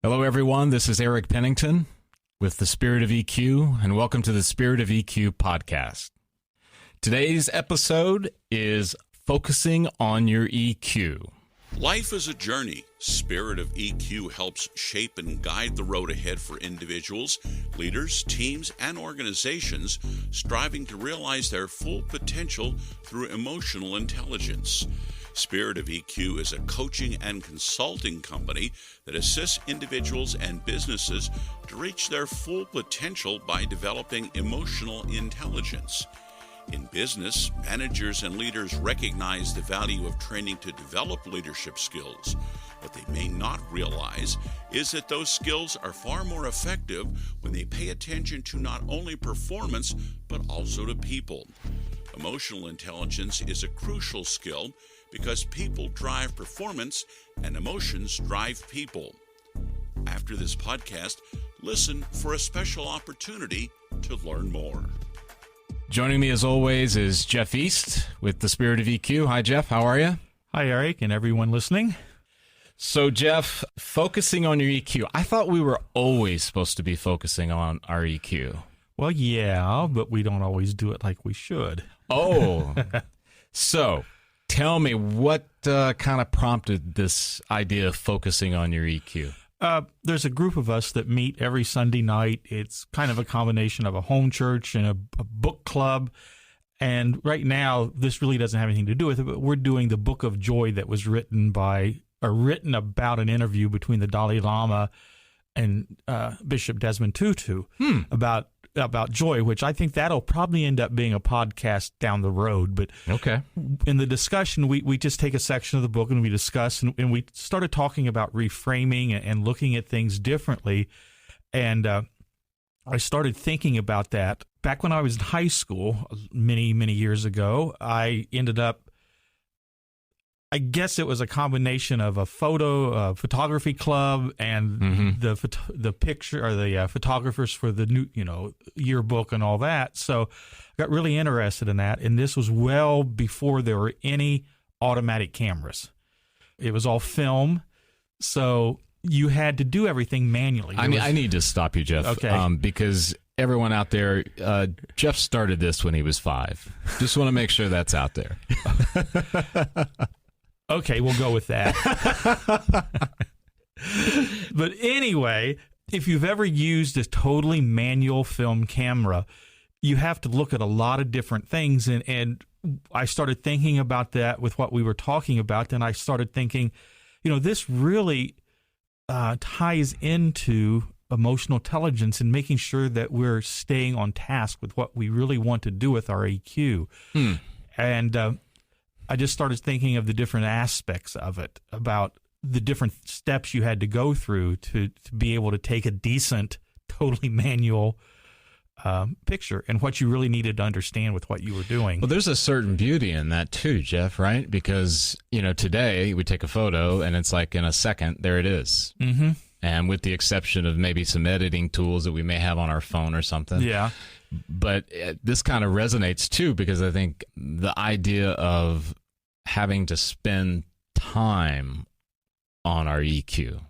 Hello, everyone. This is Eric Pennington with The Spirit of EQ, and welcome to the Spirit of EQ podcast. Today's episode is focusing on your EQ. Life is a journey. Spirit of EQ helps shape and guide the road ahead for individuals, leaders, teams, and organizations striving to realize their full potential through emotional intelligence. Spirit of EQ is a coaching and consulting company that assists individuals and businesses to reach their full potential by developing emotional intelligence. In business, managers and leaders recognize the value of training to develop leadership skills. What they may not realize is that those skills are far more effective when they pay attention to not only performance, but also to people. Emotional intelligence is a crucial skill because people drive performance and emotions drive people. After this podcast, listen for a special opportunity to learn more. Joining me as always is Jeff East with The Spirit of EQ. Hi, Jeff. How are you? Hi, Eric, and everyone listening. So, Jeff, focusing on your EQ. I thought we were always supposed to be focusing on our EQ. Well, yeah, but we don't always do it like we should. Oh, so tell me what kind of prompted this idea of focusing on your EQ? There's a group of us that meet every Sunday night. It's kind of a combination of a home church and a book club. And right now, this really doesn't have anything to do with it, but we're doing the Book of Joy that was written about an interview between the Dalai Lama and Bishop Desmond Tutu about joy, which I think that'll probably end up being a podcast down the road. But okay, in the discussion, we just take a section of the book and we discuss, and we started talking about reframing and looking at things differently. And I started thinking about that. Back when I was in high school, many, many years ago, I ended up, I guess it was a combination of a photography club and the picture or the photographers for the new, yearbook and all that. So I got really interested in that. And this was well before there were any automatic cameras. It was all film. So you had to do everything manually. I need to stop you, Jeff. Okay. Because everyone out there, Jeff started this when he was 5. Just want to make sure that's out there. Okay, we'll go with that. But anyway, if you've ever used a totally manual film camera, you have to look at a lot of different things. And I started thinking about that with what we were talking about. And I started thinking, this really ties into emotional intelligence and making sure that we're staying on task with what we really want to do with our EQ. And I just started thinking of the different aspects of it, about the different steps you had to go through to be able to take a decent, totally manual picture, and what you really needed to understand with what you were doing. Well, there's a certain beauty in that too, Jeff, right? Because, today we take a photo and it's like in a second, there it is. Mm-hmm. And with the exception of maybe some editing tools that we may have on our phone or something. Yeah. But this kind of resonates too, because I think the idea of having to spend time on our EQ,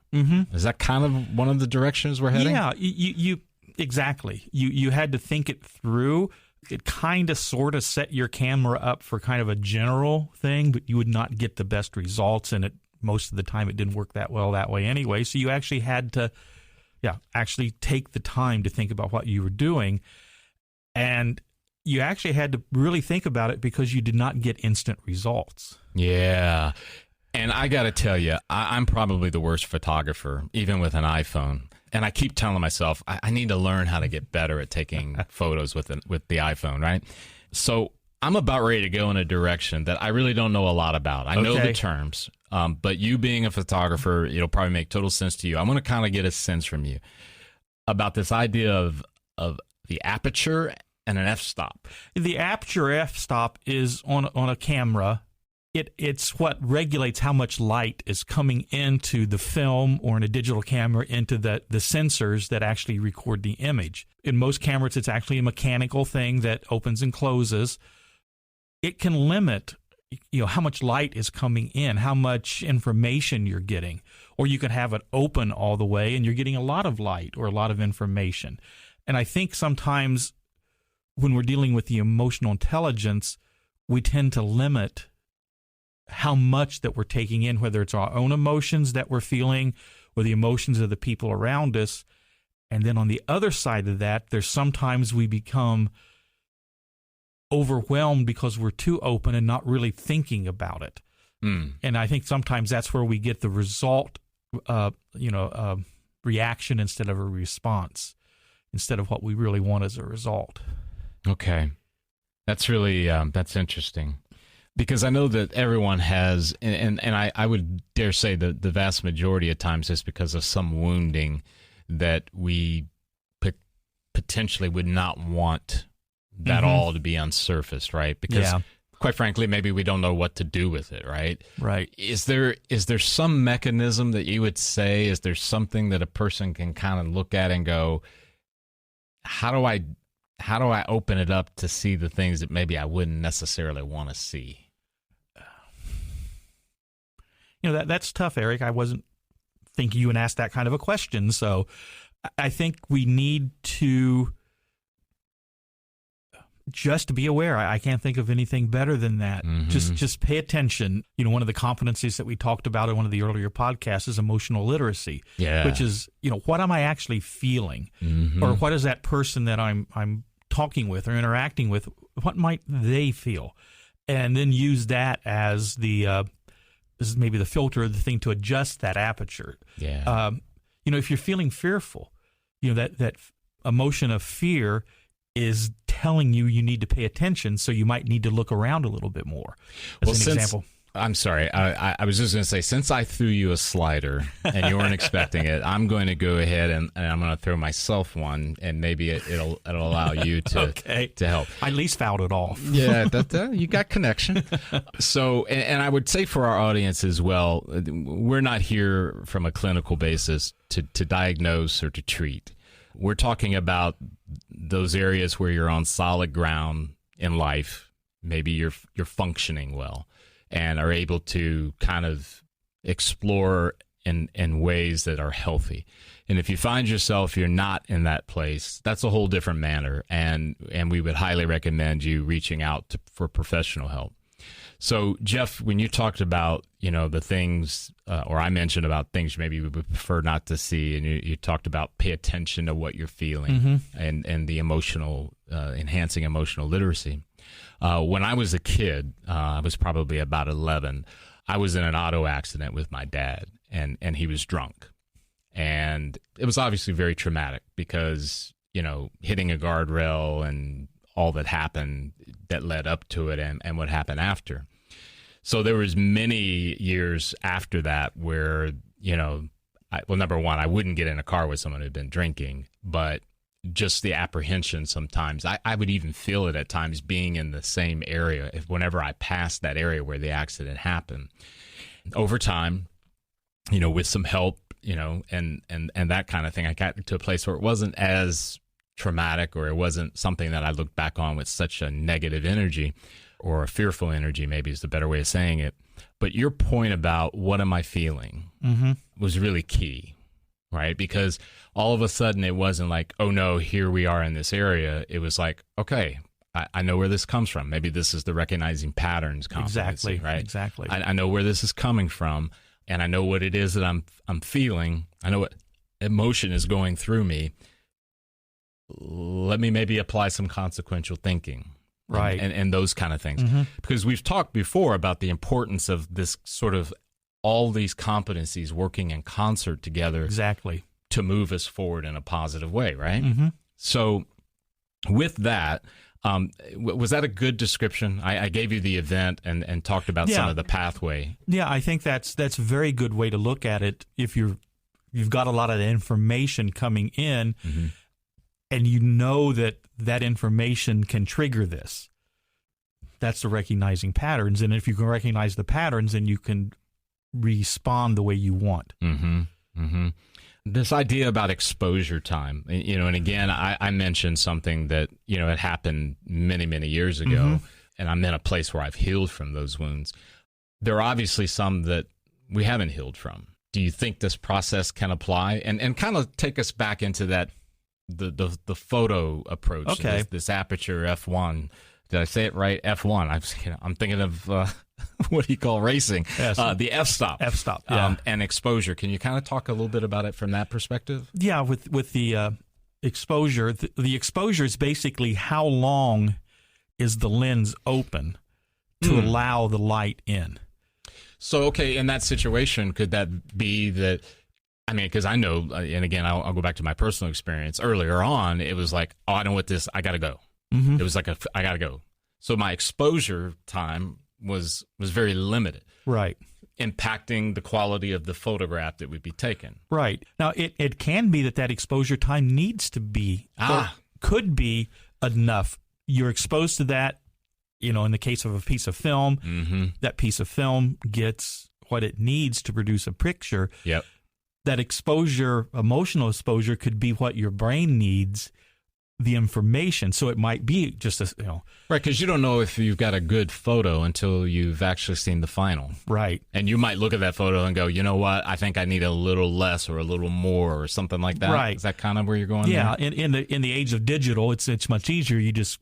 is that kind of one of the directions we're heading? Yeah, you exactly. You had to think it through. It kind of sort of set your camera up for kind of a general thing, but you would not get the best results, and most of the time it didn't work that well that way anyway. So you actually had to, actually take the time to think about what you were doing. And you actually had to really think about it because you did not get instant results. Yeah. And I got to tell you, I'm probably the worst photographer, even with an iPhone. And I keep telling myself, I need to learn how to get better at taking photos with the iPhone, right? So I'm about ready to go in a direction that I really don't know a lot about. I know the terms, but you being a photographer, it'll probably make total sense to you. I want to kind of get a sense from you about this idea of the aperture and an f-stop. The aperture f-stop is on a camera. It's what regulates how much light is coming into the film or in a digital camera into the sensors that actually record the image. In most cameras, it's actually a mechanical thing that opens and closes. It can limit how much light is coming in, how much information you're getting. or you can have it open all the way and you're getting a lot of light or a lot of information. And I think sometimes when we're dealing with the emotional intelligence, we tend to limit how much that we're taking in, whether it's our own emotions that we're feeling or the emotions of the people around us. And then on the other side of that, there's sometimes we become overwhelmed because we're too open and not really thinking about it. And I think sometimes that's where we get the result, reaction instead of a response, instead of what we really want as a result. Okay. That's really, that's interesting. Because I know that everyone has, and I would dare say that the vast majority of times is because of some wounding that we potentially would not want that all to be unsurfaced, right? Because quite frankly, maybe we don't know what to do with it, right? Right. Is there some mechanism that you would say, is there something that a person can kind of look at and go, how do I open it up to see the things that maybe I wouldn't necessarily want to see? That's tough, Eric. I wasn't thinking you would ask that kind of a question. So I think we need to just be aware. I can't think of anything better than that. Just pay attention. One of the competencies that we talked about in one of the earlier podcasts is emotional literacy, which is, what am I actually feeling? Or what is that person that I'm talking with or interacting with, what might they feel? And then use that as the this is maybe the filter, the thing to adjust that aperture. If you're feeling fearful, that emotion of fear is telling you need to pay attention, so you might need to look around a little bit more. As an example. I'm sorry. I was just going to say, since I threw you a slider and you weren't expecting it, I'm going to go ahead and I'm going to throw myself one, and maybe it'll allow you to to help. I at least fouled it off. Yeah, you got connection. So, and I would say for our audience as well, we're not here from a clinical basis to diagnose or to treat. We're talking about those areas where you're on solid ground in life. Maybe you're functioning well and are able to kind of explore in ways that are healthy. And if you find yourself you're not in that place, that's a whole different matter. And we would highly recommend you reaching out for professional help. So, Jeff, when you talked about, the things, or I mentioned about things maybe we would prefer not to see, and you talked about pay attention to what you're feeling and the emotional, enhancing emotional literacy. When I was a kid, I was probably about 11, I was in an auto accident with my dad, and he was drunk. And it was obviously very traumatic because, hitting a guardrail and all that happened that led up to it and what happened after. So there was many years after that where, number one, I wouldn't get in a car with someone who'd been drinking, but just the apprehension sometimes. I would even feel it at times being in the same area whenever I passed that area where the accident happened. Over time, with some help, and that kind of thing, I got to a place where it wasn't as traumatic, or it wasn't something that I looked back on with such a negative energy, or a fearful energy, maybe is the better way of saying it. But your point about what am I feeling was really key, right? Because all of a sudden it wasn't like, oh no, here we are in this area. It was like, okay, I know where this comes from. Maybe this is the recognizing patterns competency, right? Exactly. I know where this is coming from, and I know what it is that I'm feeling. I know what emotion is going through me. Let me maybe apply some consequential thinking. Right. And those kind of things. Because we've talked before about the importance of this sort of all these competencies working in concert together. Exactly. To move us forward in a positive way, right? So with that, was that a good description? I gave you the event and talked about some of the pathway. Yeah, I think that's a very good way to look at it. If you've got a lot of the information coming in, and you know that information can trigger this. That's the recognizing patterns. And if you can recognize the patterns, then you can respond the way you want. This idea about exposure time, and again, I mentioned something that, had happened many, many years ago, and I'm in a place where I've healed from those wounds. There are obviously some that we haven't healed from. do you think this process can apply? And kind of take us back into that the photo approach. Okay. This aperture f1. Did I say it right? F1. I'm thinking of what do you call racing? Yes. The f-stop. F-stop, yeah. And exposure. Can you kind of talk a little bit about it from that perspective? Yeah, with the exposure, the exposure is basically how long is the lens open to allow the light in. So, okay, in that situation, could that be that, I mean, because I know, and again, I'll go back to my personal experience. Earlier on, it was like, oh, I know what this, I got to go. Mm-hmm. It was like, I got to go. So my exposure time was very limited, Right. impacting the quality of the photograph that would be taken. Right. Now, it can be that exposure time needs to be, or could be enough. You're exposed to that, in the case of a piece of film, that piece of film gets what it needs to produce a picture. Yep. That exposure, emotional exposure, could be what your brain needs, the information. So it might be just Right, because you don't know if you've got a good photo until you've actually seen the final. Right. And you might look at that photo and go, you know what, I think I need a little less or a little more or something like that. Right. Is that kind of where you're going? Yeah. there? In the age of digital, it's much easier. You just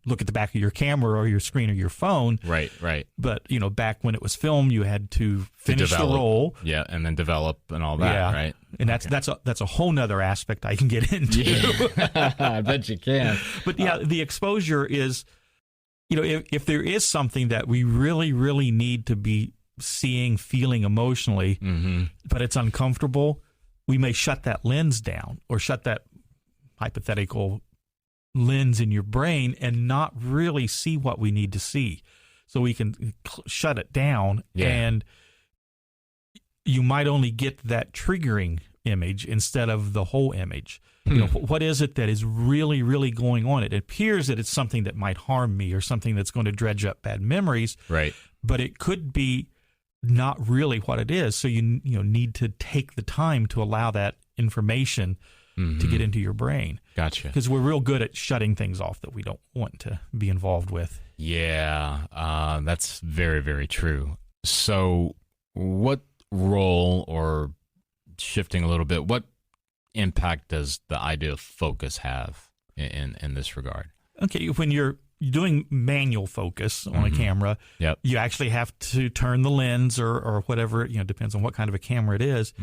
look at the back of your camera or your screen or your phone. Right. But, back when it was film, you had to finish the roll. Yeah, and then develop and all that, right? And that's a whole nother aspect I can get into. Yeah. I bet you can. But yeah, the exposure is, if there is something that we really, really need to be seeing, feeling emotionally, but it's uncomfortable, we may shut that lens down or shut that hypothetical lens in your brain and not really see what we need to see. So we can shut it down, and you might only get that triggering image instead of the whole image. What is it that is really, really going on? It appears that it's something that might harm me or something that's going to dredge up bad memories. Right. But it could be not really what it is. So you need to take the time to allow that information to get into your brain. Gotcha. Because we're real good at shutting things off that we don't want to be involved with. Yeah, that's very, very true. So what role, or shifting a little bit, what impact does the idea of focus have in this regard? Okay, when you're doing manual focus on a camera, you actually have to turn the lens or whatever, depends on what kind of a camera it is,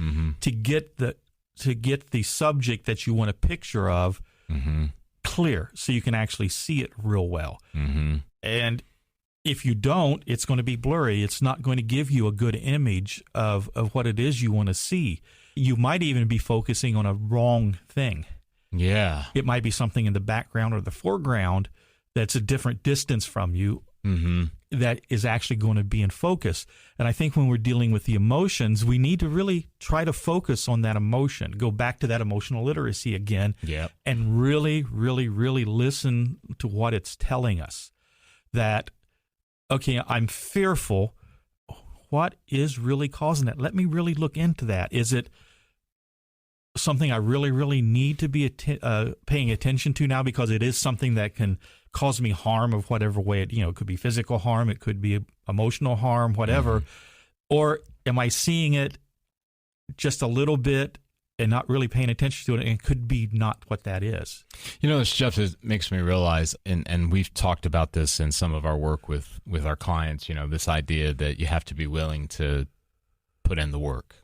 to get the subject that you want a picture of clear, so you can actually see it real well. And if you don't, it's going to be blurry. It's not going to give you a good image of what it is you want to see. You might even be focusing on a wrong thing. Yeah. It might be something in the background or the foreground that's a different distance from you that is actually going to be in focus. And I think when we're dealing with the emotions, we need to really try to focus on that emotion, go back to that emotional literacy again, and really, really, really listen to what it's telling us. That, okay, I'm fearful. What is really causing that? Let me really look into that. Is it something I really, really need to be paying attention to now, because it is something that can cause me harm of whatever way it could be physical harm, it could be emotional harm, whatever. Or am I seeing it just a little bit and not really paying attention to it, and it could be not what that is? This, Jeff, it makes me realize, and we've talked about this in some of our work with our clients, this idea that you have to be willing to put in the work.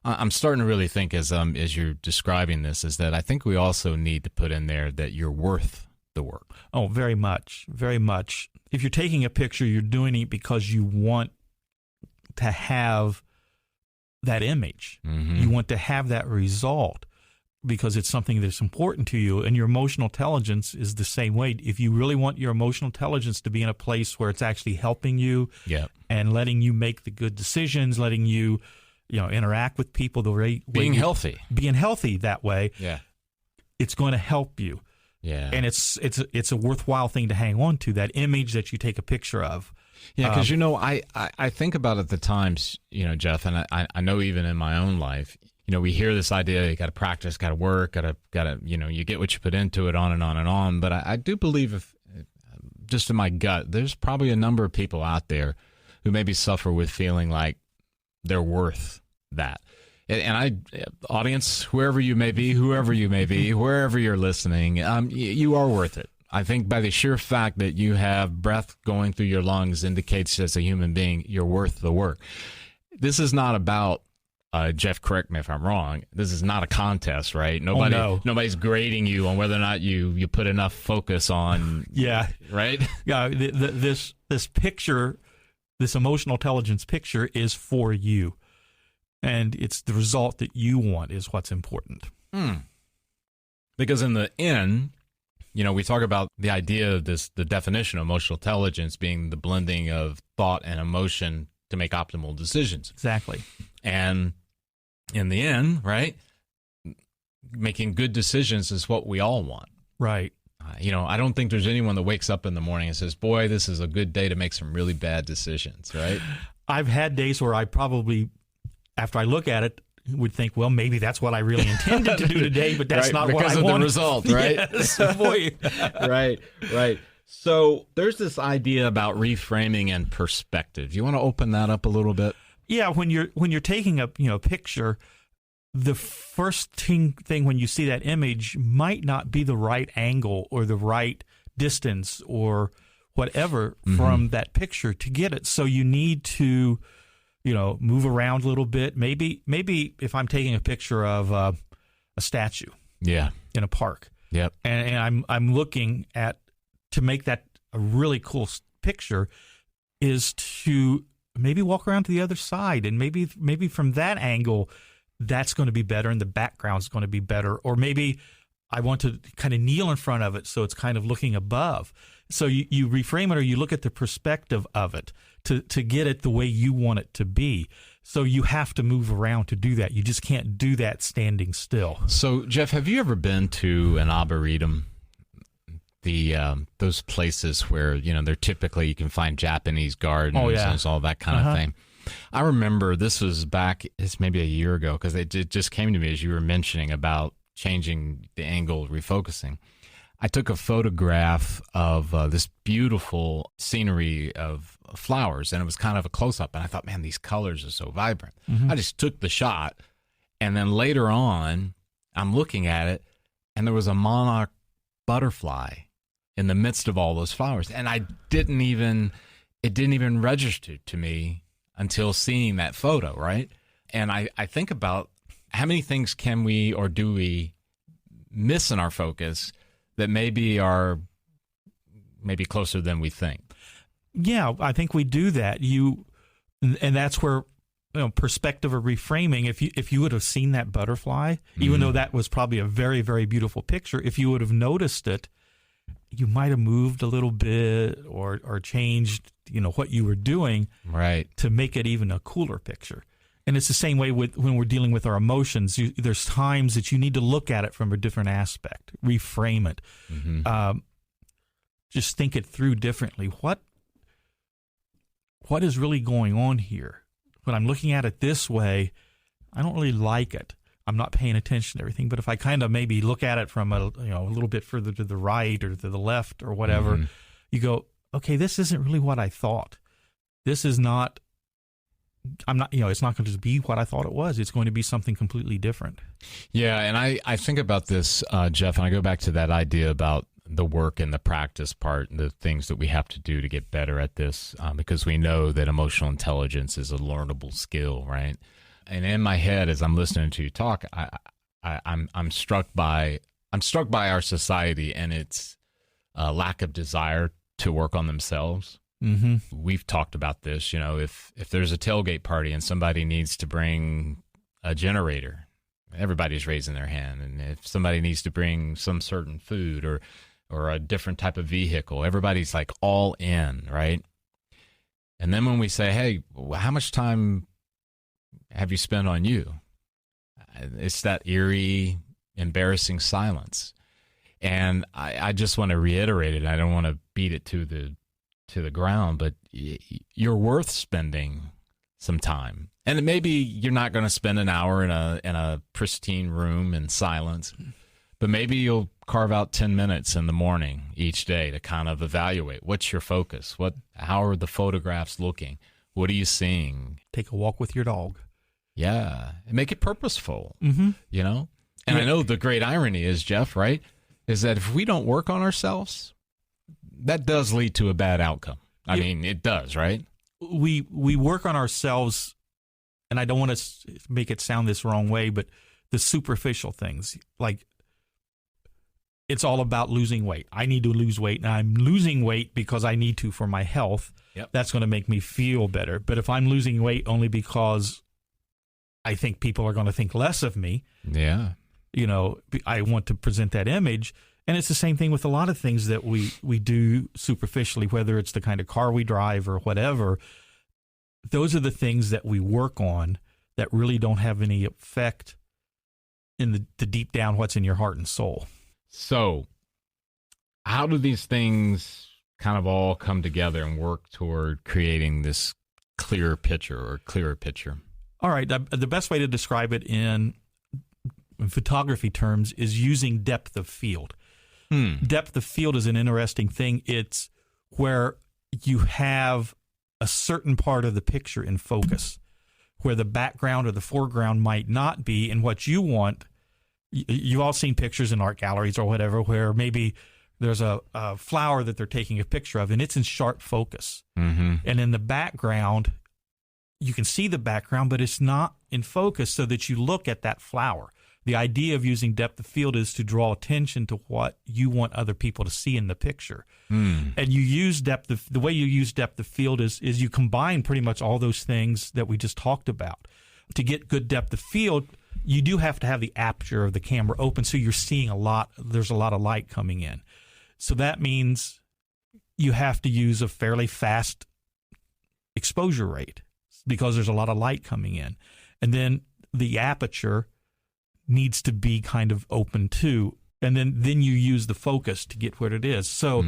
I'm starting to really think, as you're describing this, is that I think we also need to put in there that you're worth the work. Oh, very much, very much. If you're taking a picture, you're doing it because you want to have that image. You want to have that result because it's something that's important to you. And your emotional intelligence is the same way. If you really want your emotional intelligence to be in a place where it's actually helping you and letting you make the good decisions, letting you interact with people the way being healthy that way, it's going to help you. And it's a worthwhile thing to hang on to, that image that you take a picture of. Yeah, because I think about it at times, Jeff, and I know even in my own life, we hear this idea, you got to practice, got to work, got to you get what you put into it, on and on and on. But I do believe, if just in my gut, there's probably a number of people out there who maybe suffer with feeling like they're worth that. And audience, whoever you may be, whoever you may be, wherever you're listening, you are worth it. I think by the sheer fact that you have breath going through your lungs indicates as a human being you're worth the work. This is not about, Jeff, correct me if I'm wrong, this is not a contest, right? Nobody's grading you on whether or not you put enough focus on. Yeah. Right? Yeah. This picture, this emotional intelligence picture is for you. And it's the result that you want is what's important. Because in the end, we talk about the idea of the definition of emotional intelligence being the blending of thought and emotion to make optimal decisions. Exactly. And in the end, right, making good decisions is what we all want. Right. I don't think there's anyone that wakes up in the morning and says, boy, this is a good day to make some really bad decisions, right? I've had days where I probably, after I look at it, would think, well, maybe that's what I really intended to do today, but that's not what I wanted. Because of the result, right? Yes, boy. Right. So there's this idea about reframing and perspective. Do you want to open that up a little bit? Yeah, when you're taking a picture, the first thing when you see that image might not be the right angle or the right distance or whatever from that picture to get it. So you need to move around a little bit. Maybe if I'm taking a picture of a statue, in a park, and I'm looking at to make that a really cool picture, is to maybe walk around to the other side, and maybe from that angle, that's going to be better, and the background's going to be better, or maybe I want to kind of kneel in front of it so it's kind of looking above. So you reframe it, or you look at the perspective of it to get it the way you want it to be. So you have to move around to do that. You just can't do that standing still. So, Jeff, have you ever been to an arboretum? Those places where, they're typically, you can find Japanese gardens and all that kind of thing. I remember this was it's maybe a year ago, because it just came to me as you were mentioning about changing the angle, refocusing. I took a photograph of this beautiful scenery of flowers, and it was kind of a close-up, and I thought, man, these colors are so vibrant. I just took the shot, and then later on, I'm looking at it, and there was a monarch butterfly in the midst of all those flowers, and it didn't even register to me until seeing that photo, right? And I think about how many things can we or do we miss in our focus that maybe are closer than we think. Yeah, I think we do that. And that's where perspective or reframing. If you would have seen that butterfly, even though that was probably a very, very beautiful picture, if you would have noticed it, you might have moved a little bit or changed what you were doing, right, to make it even a cooler picture. And it's the same way when we're dealing with our emotions. There's times that you need to look at it from a different aspect, reframe it, just think it through differently. What is really going on here? When I'm looking at it this way, I don't really like it. I'm not paying attention to everything. But if I kind of maybe look at it from a little bit further to the right or to the left or whatever, you go, okay, this isn't really what I thought. This is not. I'm not, it's not going to be what I thought it was. It's going to be something completely different. Yeah, and I think about this, Jeff, and I go back to that idea about the work and the practice part, and the things that we have to do to get better at this, because we know that emotional intelligence is a learnable skill, right? And in my head, as I'm listening to you talk, I'm struck by our society and its lack of desire to work on themselves. We've talked about this, if there's a tailgate party and somebody needs to bring a generator, everybody's raising their hand. And if somebody needs to bring some certain food or a different type of vehicle, everybody's like all in, right? And then when we say, hey, how much time have you spent on you? It's that eerie, embarrassing silence. And I just want to reiterate it. I don't want to beat it to the ground, but you're worth spending some time. And maybe you're not going to spend an hour in a pristine room in silence, but maybe you'll carve out 10 minutes in the morning each day to kind of evaluate what's your focus, how are the photographs looking, what are you seeing? Take a walk with your dog. Yeah. And make it purposeful, Mm-hmm. you know? And I know the great irony is, Jeff, right, is that if we don't work on ourselves, that does lead to a bad outcome. I mean, it does, right? We work on ourselves, and I don't want to make it sound this wrong way, but the superficial things, like it's all about losing weight. I need to lose weight, and I'm losing weight because I need to for my health. Yep. That's going to make me feel better. But if I'm losing weight only because I think people are going to think less of me, Yeah. you know, I want to present that image. And it's the same thing with a lot of things that we do superficially, whether it's the kind of car we drive or whatever. Those are the things that we work on that really don't have any effect in the deep down what's in your heart and soul. So how do these things kind of all come together and work toward creating this clearer picture? All right. The best way to describe it in photography terms is using depth of field. Depth of field is an interesting thing. It's where you have a certain part of the picture in focus, where the background or the foreground might not be. And what you want, you've all seen pictures in art galleries or whatever, where maybe there's a flower that they're taking a picture of, and it's in sharp focus. Mm-hmm. And in the background, you can see the background, but it's not in focus so that you look at that flower. The idea of using depth of field is to draw attention to what you want other people to see in the picture. And you use the way you use depth of field is you combine pretty much all those things that we just talked about. To get good depth of field, you do have to have the aperture of the camera open so you're seeing there's a lot of light coming in. So that means you have to use a fairly fast exposure rate because there's a lot of light coming in. And then the aperture needs to be kind of open too. And then you use the focus to get where it is. So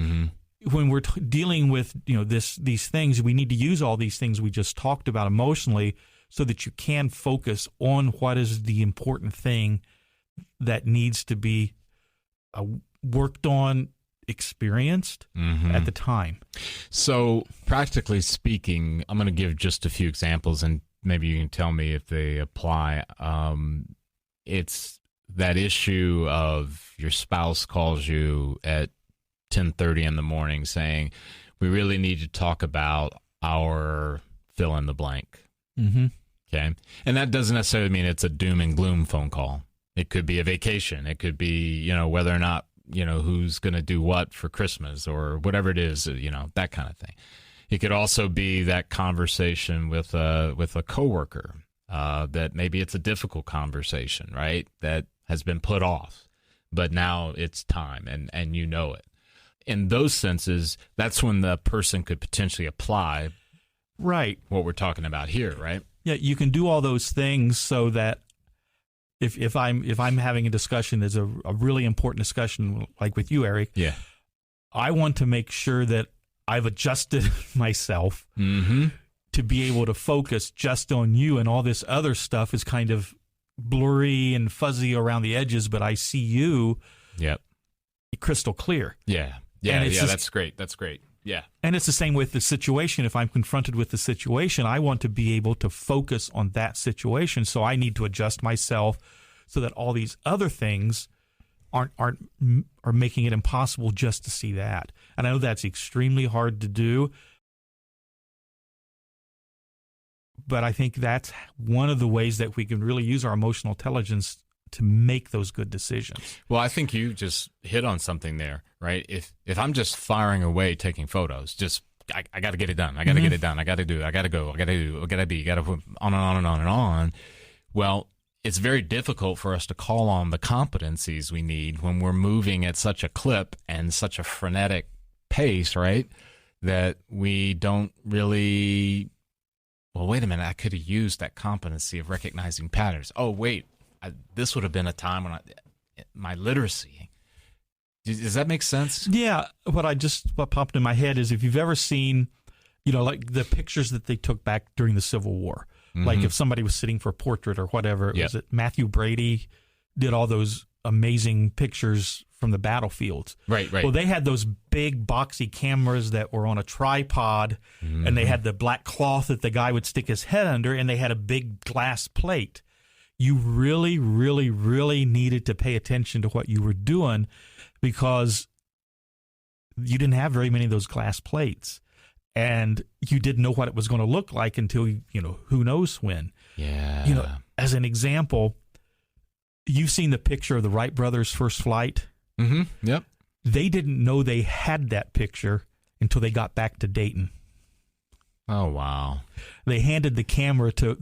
when we're dealing with, you know, these things, we need to use all these things we just talked about emotionally so that you can focus on what is the important thing that needs to be worked on, experienced at the time. So practically speaking, I'm going to give just a few examples and maybe you can tell me if they apply. It's that issue of your spouse calls you at 10:30 in the morning saying, we really need to talk about our fill in the blank. Okay. And that doesn't necessarily mean it's a doom and gloom phone call. It could be a vacation. It could be, you know, whether or not, you know, who's going to do what for Christmas or whatever it is, you know, that kind of thing. It could also be that conversation with a coworker. That maybe it's a difficult conversation, right? That has been put off, but now it's time and you know it. In those senses, that's when the person could potentially apply right what we're talking about here, right? Yeah, you can do all those things so that if I'm having a discussion that's a really important discussion like with you, Eric, yeah, I want to make sure that I've adjusted myself to be able to focus just on you, and all this other stuff is kind of blurry and fuzzy around the edges, but I see you crystal clear. Yeah. That's great. Yeah. And it's the same with the situation. If I'm confronted with the situation, I want to be able to focus on that situation. So I need to adjust myself so that all these other things are making it impossible just to see that. And I know that's extremely hard to do. But I think that's one of the ways that we can really use our emotional intelligence to make those good decisions. Well, I think you just hit on something there, right? If I'm just firing away taking photos, I got to get it done. I got to get it done. I got to do it. I got to go. I got to do. I got to be. Got to put on and on and on and on. Well, it's very difficult for us to call on the competencies we need when we're moving at such a clip and such a frenetic pace, right? That we don't really. Well, wait a minute, I could have used that competency of recognizing patterns. Oh, wait, this would have been a time when my literacy. Does that make sense? Yeah. What popped in my head is if you've ever seen, you know, like the pictures that they took back during the Civil War. Like if somebody was sitting for a portrait or whatever, was it Matthew Brady did all those amazing pictures from the battlefields. Right. Well, they had those big boxy cameras that were on a tripod, and they had the black cloth that the guy would stick his head under, and they had a big glass plate. You really, really, really needed to pay attention to what you were doing because you didn't have very many of those glass plates. And you didn't know what it was going to look like until, who knows when. Yeah. As an example, you've seen the picture of the Wright brothers' first flight. Mm-hmm. Yep. They didn't know they had that picture until they got back to Dayton. Oh, wow. They handed the camera to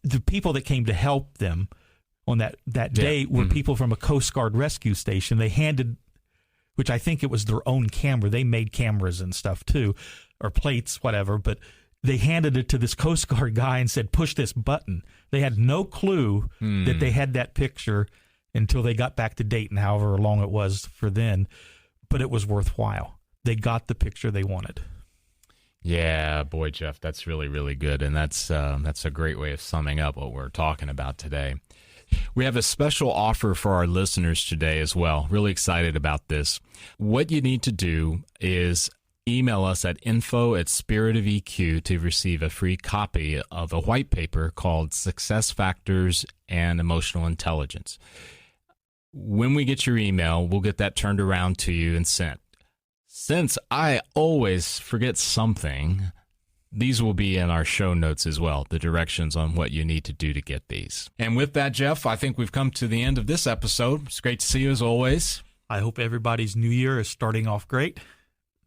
the people that came to help them on that day were people from a Coast Guard rescue station. They handed, which I think it was their own camera. They made cameras and stuff too, or plates, whatever, but they handed it to this Coast Guard guy and said, push this button. They had no clue that they had that picture until they got back to Dayton, however long it was for then, but it was worthwhile. They got the picture they wanted. Yeah, boy, Jeff, that's really, really good, and that's a great way of summing up what we're talking about today. We have a special offer for our listeners today as well. Really excited about this. What you need to do is email us at info@spiritofeq to receive a free copy of a white paper called Success Factors and Emotional Intelligence. When we get your email, we'll get that turned around to you and sent. Since I always forget something, these will be in our show notes as well, the directions on what you need to do to get these. And with that, Jeff, I think we've come to the end of this episode. It's great to see you as always. I hope everybody's new year is starting off great.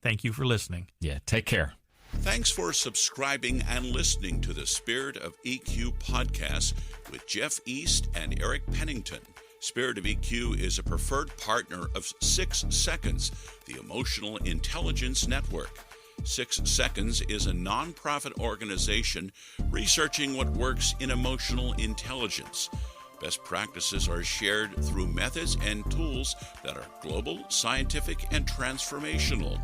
Thank you for listening. Yeah, take care. Thanks for subscribing and listening to the Spirit of EQ podcast with Jeff East and Eric Pennington. Spirit of EQ is a preferred partner of 6 Seconds, the Emotional Intelligence Network. 6 Seconds is a nonprofit organization researching what works in emotional intelligence. Best practices are shared through methods and tools that are global, scientific, and transformational.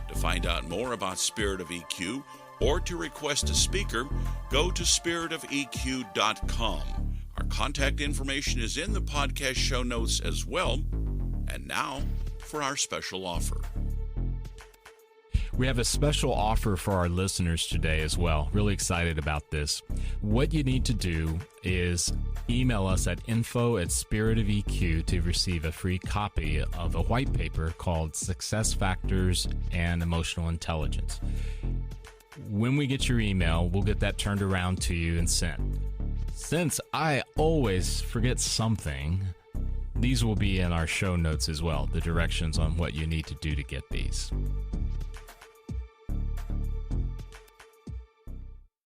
To find out more about Spirit of EQ or to request a speaker, go to spiritofeq.com. Our contact information is in the podcast show notes as well. And now for our special offer. We have a special offer for our listeners today as well. Really excited about this. What you need to do is email us at info@spiritofeq to receive a free copy of a white paper called Success Factors and Emotional Intelligence. When we get your email, we'll get that turned around to you and sent. Since I always forget something, these will be in our show notes as well, the directions on what you need to do to get these.